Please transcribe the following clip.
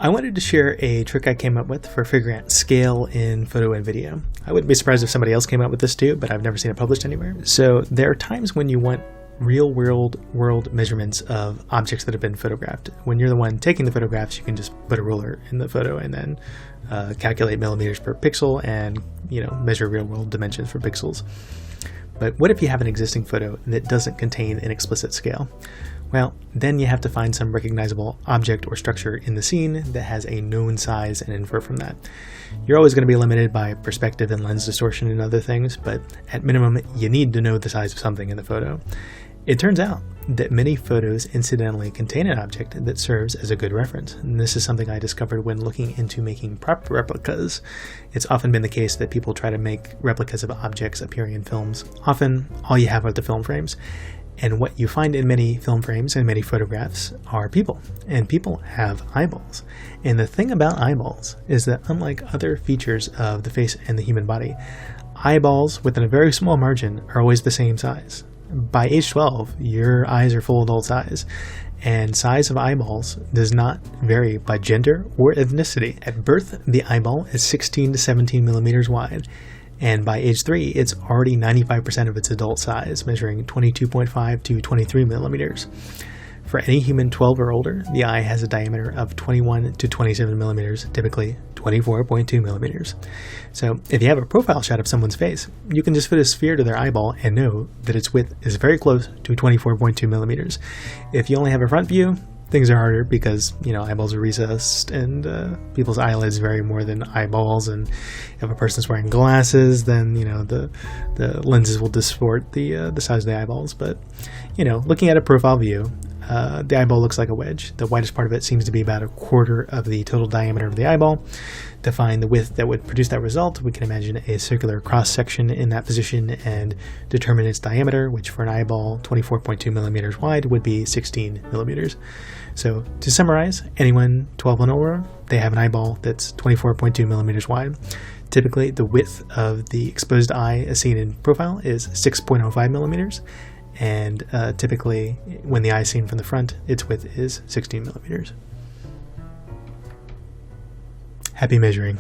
I wanted to share a trick I came up with for figuring out scale in photo and video. I wouldn't be surprised if somebody else came up with this too, but I've never seen it published anywhere. So there are times when you want real world measurements of objects that have been photographed. When you're the one taking the photographs, you can just put a ruler in the photo and then calculate millimeters per pixel and measure real world dimensions for pixels. But what if you have an existing photo that doesn't contain an explicit scale? Well, then you have to find some recognizable object or structure in the scene that has a known size and infer from that. You're always going to be limited by perspective and lens distortion and other things, but at minimum, you need to know the size of something in the photo. It turns out that many photos incidentally contain an object that serves as a good reference, and this is something I discovered when looking into making prop replicas. It's often been the case that people try to make replicas of objects appearing in films. Often, all you have are the film frames. And what you find in many film frames and many photographs are people, and people have eyeballs. And the thing about eyeballs is that unlike other features of the face and the human body, eyeballs within a very small margin are always the same size. By age 12, your eyes are full adult size, and size of eyeballs does not vary by gender or ethnicity. At birth, the eyeball is 16 to 17 millimeters wide. And by age 3, it's already 95% of its adult size, measuring 22.5 to 23 millimeters. For any human 12 or older, the eye has a diameter of 21 to 27 millimeters, typically 24.2 millimeters. So if you have a profile shot of someone's face, you can just fit a sphere to their eyeball and know that its width is very close to 24.2 millimeters. If you only have a front view, things are harder because, eyeballs are recessed and people's eyelids vary more than eyeballs. And if a person's wearing glasses, then, the lenses will distort the size of the eyeballs. But, looking at a profile view, the eyeball looks like a wedge. The widest part of it seems to be about a quarter of the total diameter of the eyeball. To find the width that would produce that result, we can imagine a circular cross-section in that position and determine its diameter, which for an eyeball 24.2 millimeters wide would be 16 millimeters. So to summarize, anyone 12 and over, they have an eyeball that's 24.2 millimeters wide. Typically, the width of the exposed eye as seen in profile is 6.05 millimeters. And typically, when the eye is seen from the front, its width is 16 millimeters. Happy measuring.